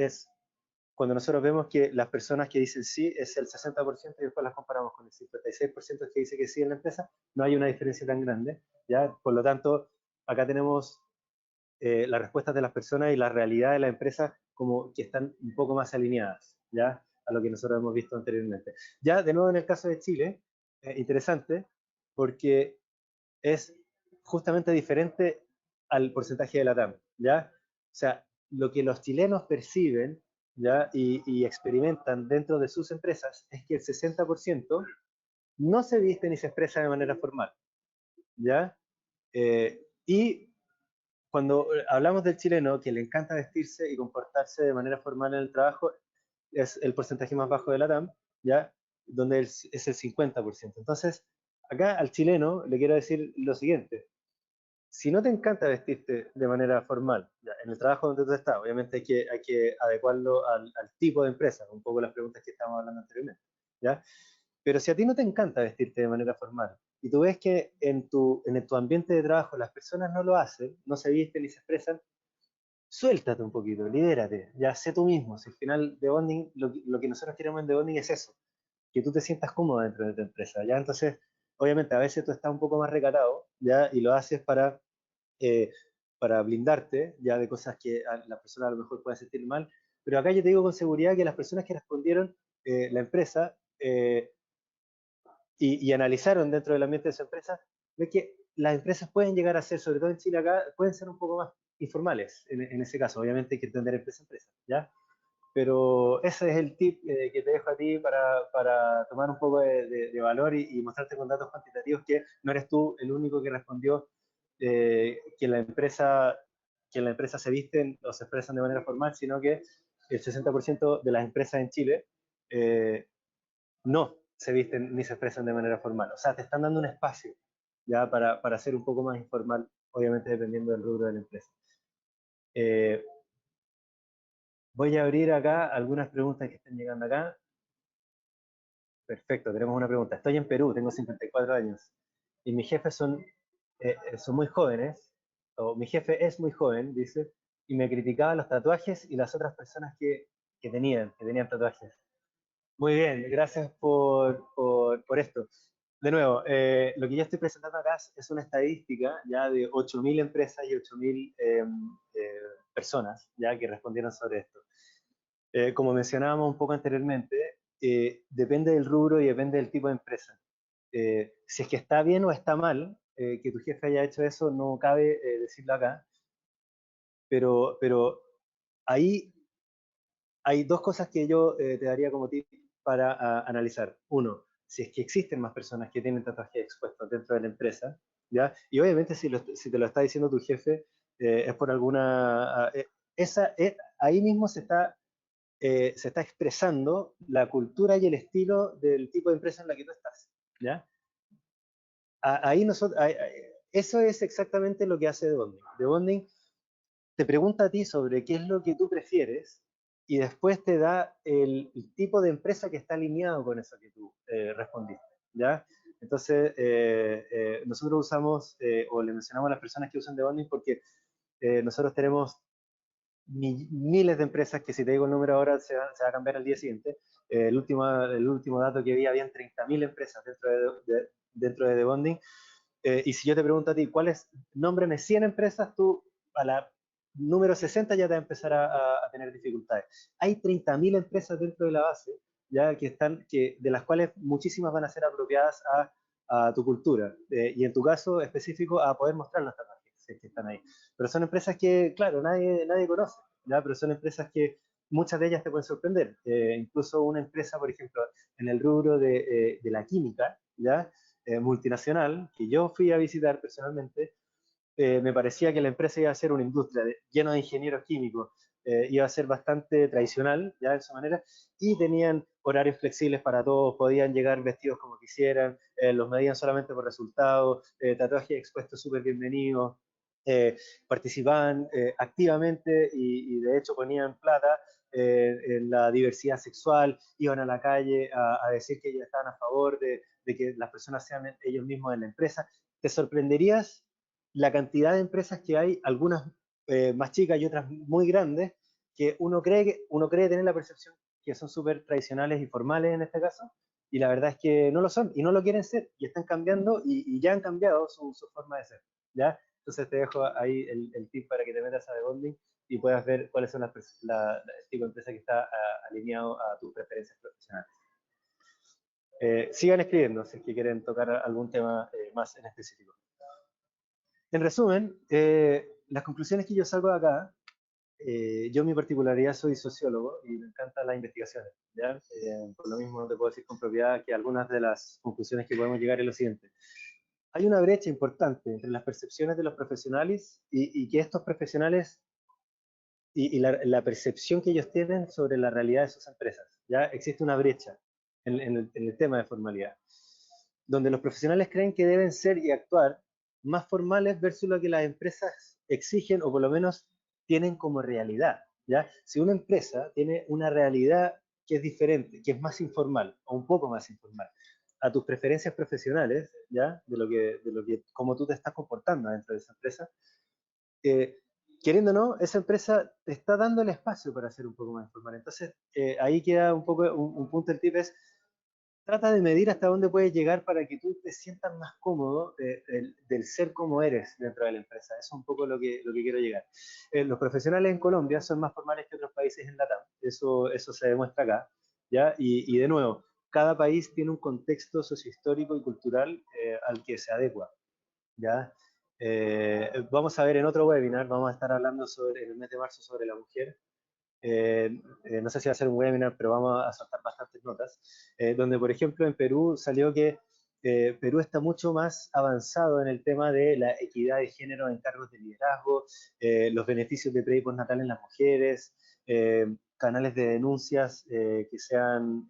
vemos que las personas que dicen sí es el 60% y después las comparamos con el 56% que dice que sí en la empresa, no hay una diferencia tan grande, ¿ya? Por lo tanto, acá tenemos las respuestas de las personas y la realidad de la empresa como que están un poco más alineadas, ¿ya? A lo que nosotros hemos visto anteriormente. Ya, de nuevo, en el caso de Chile, interesante, porque es justamente diferente al porcentaje de la TAM, ¿ya? O sea, lo que los chilenos perciben, ¿ya? Y experimentan dentro de sus empresas es que el 60% no se viste ni se expresa de manera formal, ¿ya? Y cuando hablamos del chileno que le encanta vestirse y comportarse de manera formal en el trabajo, es el porcentaje más bajo de la TAM, ¿ya? Donde es el 50%. Entonces, acá al chileno le quiero decir lo siguiente: si no te encanta vestirte de manera formal, ya, en el trabajo donde tú estás, obviamente hay que adecuarlo al tipo de empresa, un poco las preguntas que estábamos hablando anteriormente, ¿ya? Pero si a ti no te encanta vestirte de manera formal y tú ves que en tu ambiente de trabajo las personas no lo hacen, no se visten ni se expresan, suéltate un poquito, libérate, ya sé tú mismo. Si al final de bonding, lo que nosotros queremos en The Bonding es eso, que tú te sientas cómodo dentro de tu empresa, ¿ya? Entonces, obviamente a veces tú estás un poco más recatado, ¿ya? Y lo haces eh, para blindarte ya de cosas que a la persona a lo mejor puede sentir mal, pero acá yo te digo con seguridad que las personas que respondieron, la empresa, y analizaron dentro del ambiente de su empresa, ve que las empresas pueden llegar a ser, sobre todo en Chile acá, pueden ser un poco más informales en ese caso. Obviamente hay que entender empresa a empresa, ¿ya? Pero ese es el tip que te dejo a ti para tomar un poco de valor y mostrarte con datos cuantitativos que no eres tú el único que respondió que la empresa se visten o se expresan de manera formal, sino que el 60% de las empresas en Chile no se visten ni se expresan de manera formal. O sea, te están dando un espacio ya para ser un poco más informal, obviamente dependiendo del rubro de la empresa. Eh, Voy a abrir acá algunas preguntas que están llegando acá. Perfecto, tenemos una pregunta. Estoy en Perú, tengo 54 años y mis jefes son muy jóvenes, o mi jefe es muy joven, dice, y me criticaba los tatuajes y las otras personas que tenían tatuajes. Muy bien, gracias por esto. De nuevo, lo que yo estoy presentando acá es una estadística ya de 8.000 empresas y 8.000 personas ya que respondieron sobre esto. Como mencionábamos un poco anteriormente, depende del rubro y depende del tipo de empresa. Si es que está bien o está mal que tu jefe haya hecho eso, no cabe decirlo acá, pero ahí hay dos cosas que yo te daría como tip para analizar. Uno, si es que existen más personas que tienen tatuajes expuestos dentro de la empresa, ¿ya? Y obviamente si te lo está diciendo tu jefe, es por alguna... ahí mismo se está expresando la cultura y el estilo del tipo de empresa en la que tú estás, ¿ya? Ahí nosotros, eso es exactamente lo que hace The Bonding. The Bonding te pregunta a ti sobre qué es lo que tú prefieres y después te da el tipo de empresa que está alineado con eso que tú respondiste, ¿ya? Entonces, nosotros usamos, o le mencionamos a las personas que usan The Bonding porque nosotros tenemos miles de empresas que si te digo el número ahora se va a cambiar al día siguiente. El último dato que vi, habían 30.000 empresas dentro de The Bonding. Y si yo te pregunto a ti, nómbrame 100 empresas, tú a la número 60 ya te va a empezar a tener dificultades. Hay 30.000 empresas dentro de la base, ya de las cuales muchísimas van a ser apropiadas a tu cultura. Y en tu caso específico, a poder mostrar las tecnologías que están ahí. Pero son empresas que, claro, nadie conoce, ¿ya? Pero son empresas que muchas de ellas te pueden sorprender. Incluso una empresa, por ejemplo, en el rubro de la química, ¿ya? Multinacional, que yo fui a visitar personalmente, me parecía que la empresa iba a ser una industria llena de ingenieros químicos, iba a ser bastante tradicional, ya de su manera, y tenían horarios flexibles para todos, podían llegar vestidos como quisieran, los medían solamente por resultados, tatuajes expuestos súper bienvenidos, participaban activamente y de hecho ponían plata en la diversidad sexual, iban a la calle a decir que ellos estaban a favor de que las personas sean ellos mismos en la empresa. Te sorprenderías la cantidad de empresas que hay, algunas más chicas y otras muy grandes, que uno cree tener la percepción que son súper tradicionales y formales en este caso, y la verdad es que no lo son y no lo quieren ser, y están cambiando y ya han cambiado su forma de ser, ¿ya? Entonces te dejo ahí el tip para que te metas a The Bonding y puedas ver cuáles son el tipo de empresa que está alineado a tus preferencias profesionales. Sigan escribiendo si es que quieren tocar algún tema más en específico. En resumen, las conclusiones que yo saco de acá, yo en mi particularidad soy sociólogo y me encantan las investigaciones, ¿ya? Por lo mismo te puedo decir con propiedad que algunas de las conclusiones que podemos llegar es lo siguiente. Hay una brecha importante entre las percepciones de los profesionales y que estos profesionales y la percepción que ellos tienen sobre la realidad de sus empresas. Ya existe una brecha en el tema de formalidad, donde los profesionales creen que deben ser y actuar más formales versus lo que las empresas exigen o por lo menos tienen como realidad. ¿Ya? Si una empresa tiene una realidad que es diferente, que es más informal o un poco más informal a tus preferencias profesionales, ¿ya? Cómo tú te estás comportando dentro de esa empresa, eh, queriendo o no, esa empresa te está dando el espacio para ser un poco más informal. Entonces, ahí queda un poco un punto del tip es, trata de medir hasta dónde puedes llegar para que tú te sientas más cómodo del ser como eres dentro de la empresa. Eso es un poco lo que quiero llegar. Los profesionales en Colombia son más formales que otros países en LATAM. Eso se demuestra acá. ¿Ya? Y de nuevo, cada país tiene un contexto sociohistórico y cultural al que se adecua. ¿Ya? Vamos a ver en otro webinar, vamos a estar hablando en el mes de marzo sobre la mujer. No sé si va a ser un webinar, pero vamos a soltar bastantes notas, donde por ejemplo en Perú salió que Perú está mucho más avanzado en el tema de la equidad de género en cargos de liderazgo, los beneficios de pre y postnatal en las mujeres, canales de denuncias que sean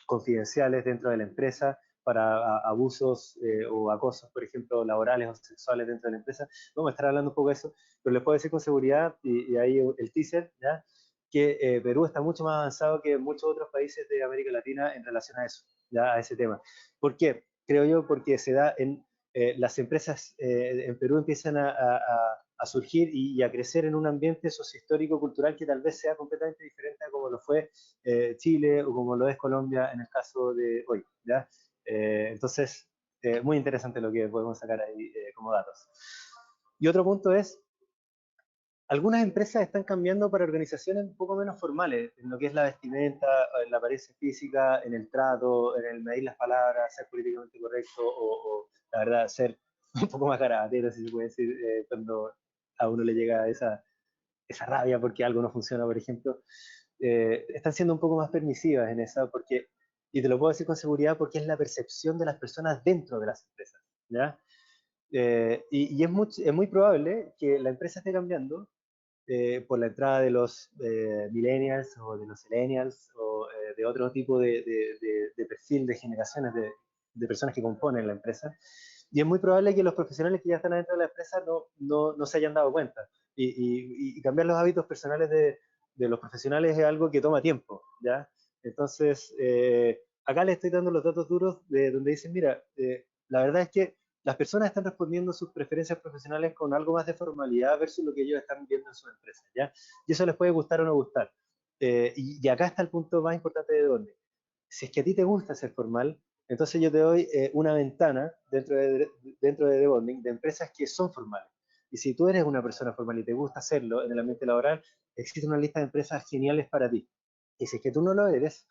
confidenciales dentro de la empresa para abusos o acosos, por ejemplo, laborales o sexuales dentro de la empresa. Vamos a estar hablando un poco de eso, pero les puedo decir con seguridad, y ahí el teaser, ¿ya? Que Perú está mucho más avanzado que muchos otros países de América Latina en relación a eso, ya a ese tema. ¿Por qué? Creo yo porque se da en las empresas en Perú empiezan a surgir y a crecer en un ambiente sociohistórico cultural que tal vez sea completamente diferente a como lo fue Chile o como lo es Colombia en el caso de hoy, ¿ya? Entonces, muy interesante lo que podemos sacar ahí como datos. Y otro punto es, algunas empresas están cambiando para organizaciones un poco menos formales, en lo que es la vestimenta, en la apariencia física, en el trato, en el medir las palabras, ser políticamente correcto o la verdad, ser un poco más carabatero, si se puede decir, cuando a uno le llega esa rabia porque algo no funciona, por ejemplo. Están siendo un poco más permisivas en eso, y te lo puedo decir con seguridad porque es la percepción de las personas dentro de las empresas, ¿ya? Y es muy probable que la empresa esté cambiando por la entrada de los millennials o de los millennials o de otro tipo de perfil de generaciones de personas que componen la empresa. Y es muy probable que los profesionales que ya están adentro de la empresa no se hayan dado cuenta. Y cambiar los hábitos personales de los profesionales es algo que toma tiempo, ¿ya? Entonces, acá le estoy dando los datos duros de donde dicen, mira, la verdad es que las personas están respondiendo sus preferencias profesionales con algo más de formalidad versus lo que ellos están viendo en sus empresas, ¿ya? Y eso les puede gustar o no gustar. Y acá está el punto más importante de dónde. Si es que a ti te gusta ser formal, entonces yo te doy una ventana dentro de The Bonding de empresas que son formales. Y si tú eres una persona formal y te gusta hacerlo en el ambiente laboral, existe una lista de empresas geniales para ti. Y si es que tú no lo eres,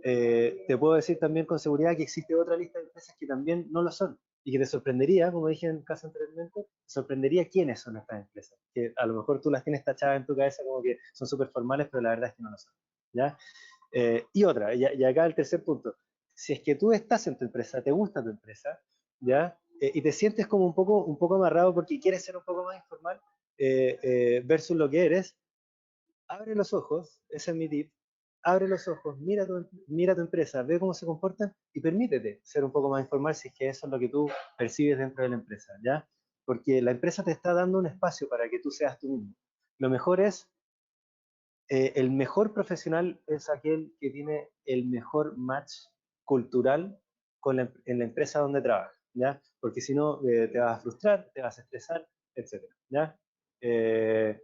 te puedo decir también con seguridad que existe otra lista de empresas que también no lo son y que te sorprendería, como dije en el caso anteriormente, te sorprendería quiénes son estas empresas, que a lo mejor tú las tienes tachadas en tu cabeza como que son súper formales, pero la verdad es que no lo son, ¿ya? Y otra, y acá el tercer punto, si es que tú estás en tu empresa, te gusta tu empresa, ¿ya? Y te sientes como un poco amarrado porque quieres ser un poco más informal versus lo que eres, abre los ojos, ese es mi tip, abre los ojos, mira tu empresa, ve cómo se comportan y permítete ser un poco más informal si es que eso es lo que tú percibes dentro de la empresa, ¿ya? Porque la empresa te está dando un espacio para que tú seas tú mismo. Lo mejor es, el mejor profesional es aquel que tiene el mejor match cultural en la empresa donde trabaja, ¿ya? Porque si no, te vas a frustrar, te vas a estresar, etcétera, ¿ya? Eh,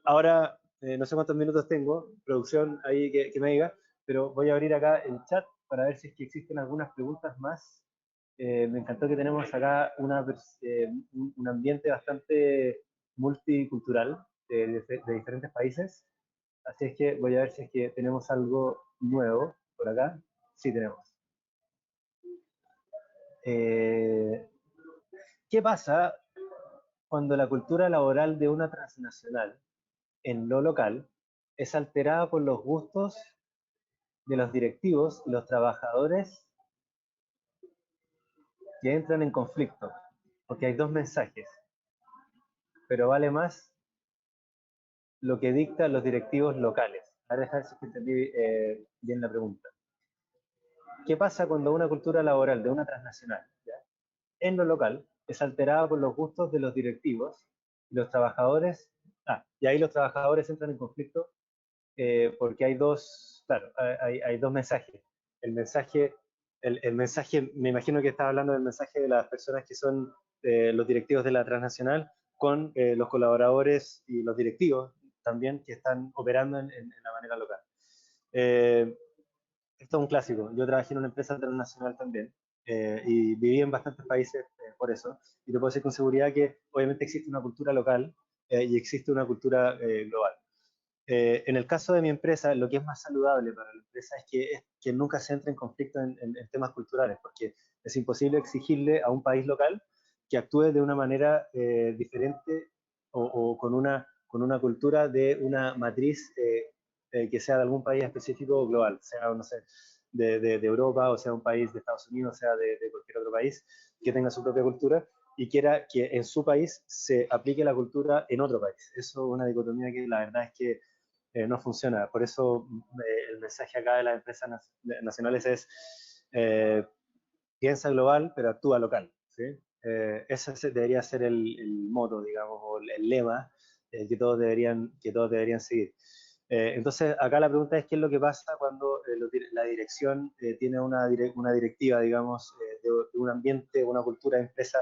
Ahora, no sé cuántos minutos tengo, producción ahí que me diga, pero voy a abrir acá el chat para ver si es que existen algunas preguntas más. Me encantó que tenemos acá un ambiente bastante multicultural de diferentes países. Así es que voy a ver si es que tenemos algo nuevo por acá. Sí, tenemos. Eh, ¿Qué pasa cuando la cultura laboral de una transnacional en lo local es alterada por los gustos de los directivos y los trabajadores que entran en conflicto? Porque hay dos mensajes, pero vale más lo que dictan los directivos locales. A ver, dejar si entendí bien la pregunta. ¿Qué pasa cuando una cultura laboral de una transnacional, ¿ya?, en lo local es alterada por los gustos de los directivos y los trabajadores? Y ahí los trabajadores entran en conflicto porque hay dos, claro, hay dos mensajes. El mensaje, el mensaje, me imagino que estás hablando del mensaje de las personas que son los directivos de la transnacional con los colaboradores y los directivos también que están operando en la manera local. Eh, Esto es un clásico. Yo trabajé en una empresa transnacional también y viví en bastantes países por eso. Y te puedo decir con seguridad que obviamente existe una cultura local y existe una cultura global. En el caso de mi empresa, lo que es más saludable para la empresa es que nunca se entre en conflicto en temas culturales, porque es imposible exigirle a un país local que actúe de una manera diferente o con una cultura de una matriz que sea de algún país específico o global, sea, no sé, de Europa, o sea un país de Estados Unidos, o sea de cualquier otro país que tenga su propia cultura y quiera que en su país se aplique la cultura en otro país. Eso es una dicotomía que la verdad es que no funciona. Por eso el mensaje acá de las empresas nacionales es piensa global, pero actúa local. ¿Sí? Ese debería ser el moto, digamos, o el lema que todos deberían seguir. Entonces, acá la pregunta es qué es lo que pasa cuando la dirección tiene una directiva, digamos, de un ambiente, una cultura de empresa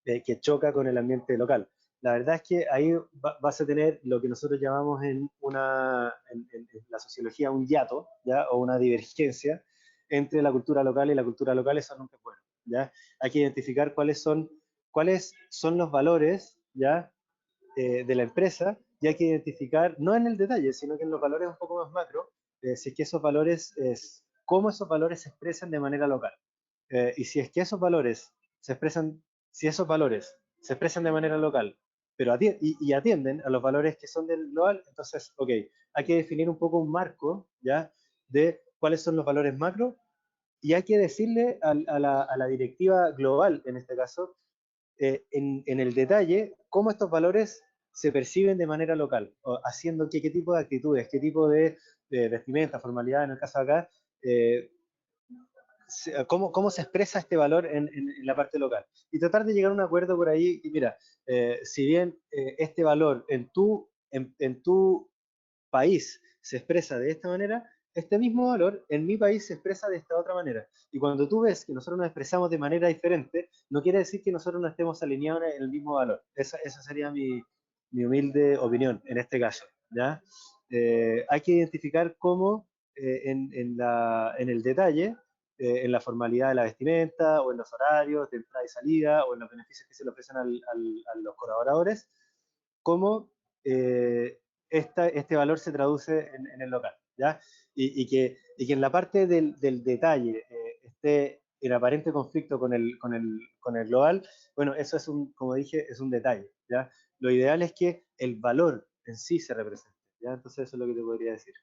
que choca con el ambiente local. La verdad es que ahí vas a tener lo que nosotros llamamos en la sociología un hiato, ¿ya? O una divergencia entre la cultura local y la cultura local. Eso nunca es bueno, ¿ya? Hay que identificar cuáles son los valores, ¿ya? De la empresa, y hay que identificar, no en el detalle, sino que en los valores un poco más macro, si es que esos valores, cómo esos valores se expresan de manera local. Y si es que esos valores se expresan, si esos valores se expresan de manera local, pero y atienden a los valores que son del global, entonces, ok, hay que definir un poco un marco, ¿ya? De cuáles son los valores macro, y hay que decirle a la directiva global, en este caso, en el detalle cómo estos valores se perciben de manera local, o haciendo qué tipo de actitudes, qué tipo de vestimenta, formalidad en el caso de acá, cómo se expresa este valor en la parte local. Y tratar de llegar a un acuerdo por ahí, y mira, si bien este valor en tu país se expresa de esta manera, este mismo valor en mi país se expresa de esta otra manera. Y cuando tú ves que nosotros nos expresamos de manera diferente, no quiere decir que nosotros no estemos alineados en el mismo valor. Esa sería mi humilde opinión en este caso. ¿Ya? Hay que identificar cómo en el detalle, en la formalidad de la vestimenta, o en los horarios de entrada y salida, o en los beneficios que se le ofrecen a los colaboradores, cómo este valor se traduce en el local, ¿ya? Y que en la parte del detalle esté en aparente conflicto con el global, bueno, eso es como dije, es un detalle, ¿ya? Lo ideal es que el valor en sí se represente, ¿ya? Entonces eso es lo que te podría decir.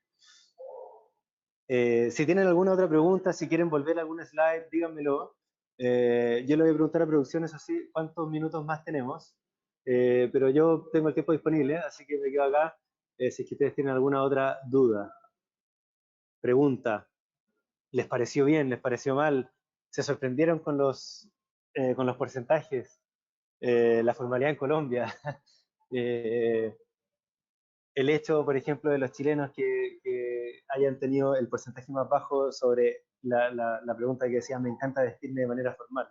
Si tienen alguna otra pregunta, si quieren volver a algún slide, díganmelo. Yo le voy a preguntar a producción, eso sí, cuántos minutos más tenemos. Pero yo tengo el tiempo disponible, así que me quedo acá. Si es que ustedes tienen alguna otra duda, pregunta, ¿les pareció bien? ¿Les pareció mal? ¿Se sorprendieron con los porcentajes? La formalidad en Colombia. Eh, el hecho, por ejemplo, de los chilenos que hayan tenido el porcentaje más bajo sobre la pregunta que decía, me encanta vestirme de manera formal,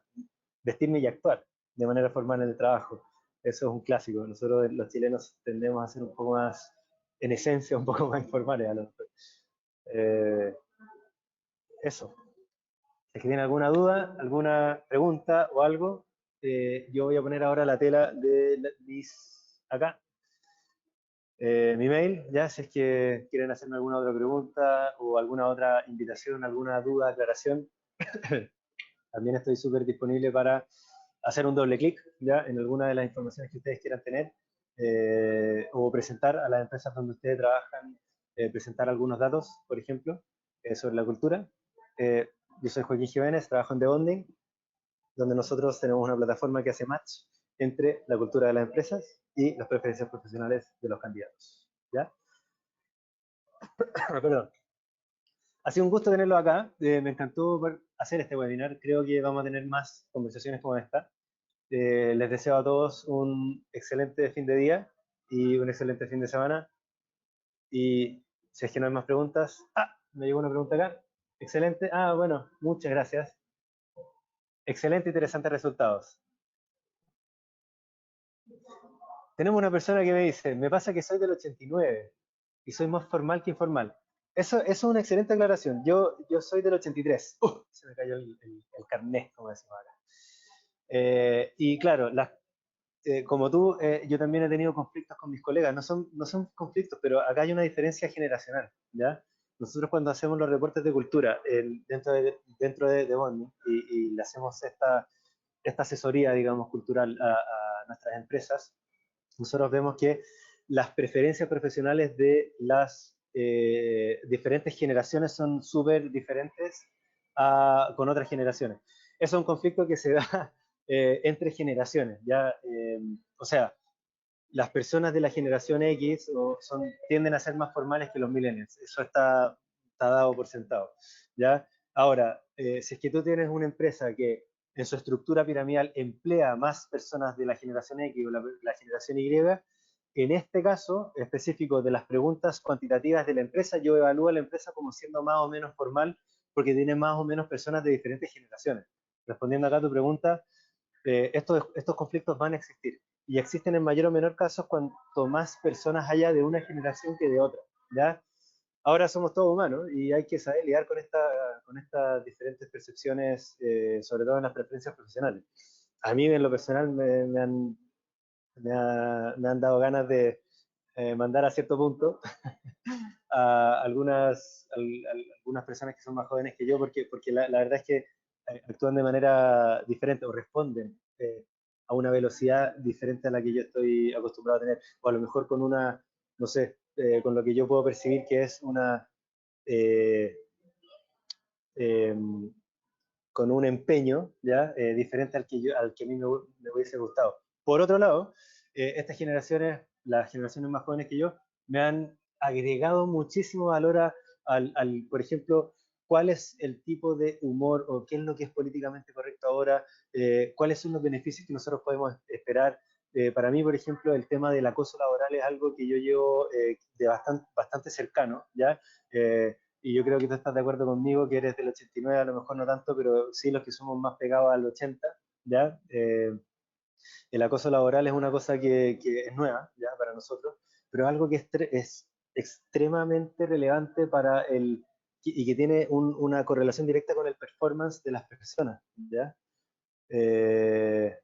vestirme y actuar de manera formal en el trabajo. Eso es un clásico. Nosotros los chilenos tendemos a ser un poco más, en esencia, un poco más informales a lo mejor. Eh, Eso. Si es que tienen alguna duda, alguna pregunta o algo, yo voy a poner ahora la tela de mis acá. Mi mail, ya si es que quieren hacerme alguna otra pregunta o alguna otra invitación, alguna duda, aclaración, también estoy súper disponible para hacer un doble clic ya en alguna de las informaciones que ustedes quieran tener, o presentar a las empresas donde ustedes trabajan, presentar algunos datos, por ejemplo, sobre la cultura. Yo soy Joaquín Jiménez, trabajo en The Bonding, donde nosotros tenemos una plataforma que hace match entre la cultura de las empresas y las preferencias profesionales de los candidatos. ¿Ya? Perdón. Ha sido un gusto tenerlo acá. Me encantó hacer este webinar. Creo que vamos a tener más conversaciones como esta. Les deseo a todos un excelente fin de día y un excelente fin de semana. Y si es que no hay más preguntas. Me llegó una pregunta acá. Excelente. Bueno, muchas gracias. Excelente, interesantes resultados. Tenemos una persona que me dice, me pasa que soy del 89 y soy más formal que informal. Eso es una excelente aclaración. Yo soy del 83. Se me cayó el carnet, como decimos ahora. Y claro, como tú, yo también he tenido conflictos con mis colegas. No son conflictos, pero acá hay una diferencia generacional, ¿ya? Nosotros cuando hacemos los reportes de cultura dentro de Bonding y le hacemos esta asesoría, digamos, cultural a nuestras empresas, nosotros vemos que las preferencias profesionales de las diferentes generaciones son súper diferentes con otras generaciones. Eso es un conflicto que se da entre generaciones. ¿Ya? O sea, las personas de la generación X tienden a ser más formales que los millennials. Eso está dado por sentado. ¿Ya? Ahora, si es que tú tienes una empresa que en su estructura piramidal emplea más personas de la generación X o la generación Y, en este caso específico de las preguntas cuantitativas de la empresa, yo evalúo a la empresa como siendo más o menos formal porque tiene más o menos personas de diferentes generaciones. Respondiendo acá a tu pregunta, estos conflictos van a existir y existen en mayor o menor caso cuanto más personas haya de una generación que de otra. ¿Ya? Ahora somos todos humanos y hay que saber lidiar con estas diferentes percepciones, sobre todo en las preferencias profesionales. A mí en lo personal me han dado ganas de mandar a cierto punto a algunas personas que son más jóvenes que yo, porque la verdad es que actúan de manera diferente o responden a una velocidad diferente a la que yo estoy acostumbrado a tener, o a lo mejor con no sé, con lo que yo puedo percibir que es eh, eh, con un empeño, ¿ya? Diferente al que a mí me hubiese gustado. Por otro lado, estas generaciones, las generaciones más jóvenes que yo, me han agregado muchísimo valor por ejemplo, cuál es el tipo de humor o qué es lo que es políticamente correcto ahora, cuáles son los beneficios que nosotros podemos esperar. Para mí, por ejemplo, el tema del acoso laboral es algo que yo llevo de bastante cercano, ¿ya? Y yo creo que tú estás de acuerdo conmigo, que eres del 89, a lo mejor no tanto, pero sí los que somos más pegados al 80, ¿ya? El acoso laboral es una cosa que es nueva, ¿ya? Para nosotros, pero es algo que es extremadamente relevante y que tiene una correlación directa con el performance de las personas, ¿ya? Eh,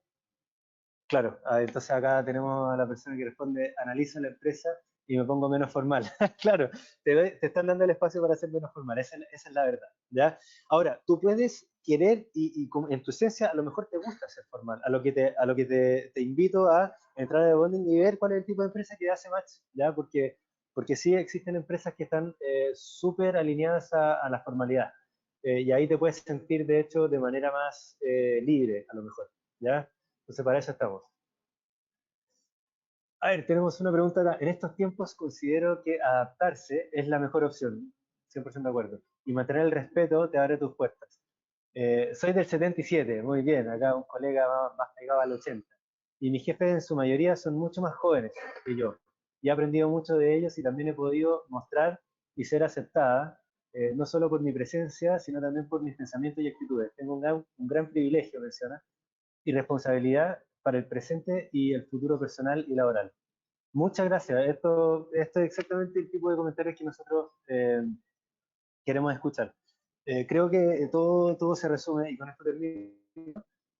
Claro, entonces acá tenemos a la persona que responde, analizo la empresa y me pongo menos formal. Claro, te están dando el espacio para ser menos formal, esa es la verdad, ¿ya? Ahora, tú puedes querer en tu esencia a lo mejor te gusta ser formal, a lo que te invito a entrar a bonding y ver cuál es el tipo de empresa que hace match, ¿ya? Porque sí existen empresas que están súper alineadas a la formalidad, y ahí te puedes sentir, de hecho, de manera más libre, a lo mejor, ¿ya? Entonces, para eso estamos. A ver, tenemos una pregunta acá. En estos tiempos considero que adaptarse es la mejor opción. 100% de acuerdo. Y mantener el respeto te abre tus puertas. Soy del 77, muy bien. Acá un colega más pegado al 80. Y mis jefes en su mayoría son mucho más jóvenes que yo. Y he aprendido mucho de ellos y también he podido mostrar y ser aceptada, no solo por mi presencia, sino también por mis pensamientos y actitudes. Tengo un gran privilegio, menciona, y responsabilidad para el presente y el futuro personal y laboral. Muchas gracias. Esto es exactamente el tipo de comentarios que nosotros queremos escuchar. Creo que todo se resume, y con esto termino,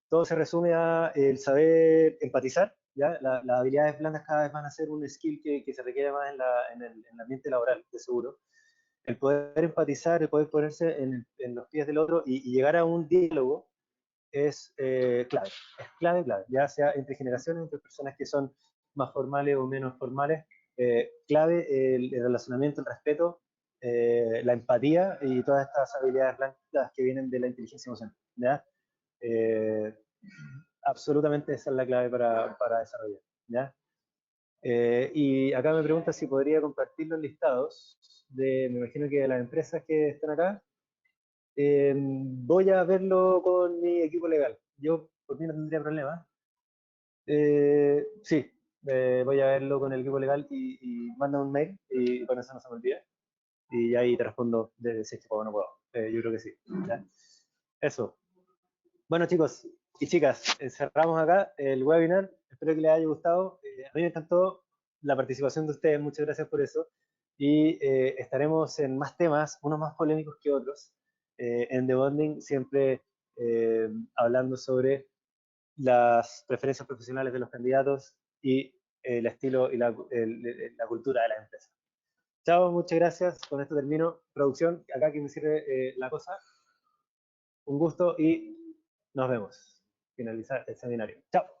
todo se resume a el saber empatizar, ¿ya? Las habilidades blandas cada vez van a ser un skill que se requiere más en el ambiente laboral, de seguro. El poder empatizar, el poder ponerse en los pies del otro y llegar a un diálogo es clave, ya sea entre generaciones, entre personas que son más formales o menos formales, clave el relacionamiento, el respeto, la empatía y todas estas habilidades blancas que vienen de la inteligencia emocional, ¿ya? Eh, Absolutamente esa es la clave para desarrollar, ¿ya? Y acá me pregunta si podría compartir los listados me imagino que de las empresas que están acá. Voy a verlo con mi equipo legal. Yo por mí no tendría problema. Sí, voy a verlo con el equipo legal y manda un mail y con eso no se me olvida. Y ahí te respondo de si es que puedo o no puedo. Yo creo que sí. ¿Ya? Eso. Bueno, chicos y chicas, cerramos acá el webinar. Espero que les haya gustado. A mí me encantó la participación de ustedes. Muchas gracias por eso. Y estaremos en más temas, unos más polémicos que otros, en The Bonding, siempre hablando sobre las preferencias profesionales de los candidatos y el estilo y la cultura de la empresa. Chao, muchas gracias. Con esto termino. Producción, acá que me sirve la cosa. Un gusto y nos vemos. Finalizar el seminario. Chao.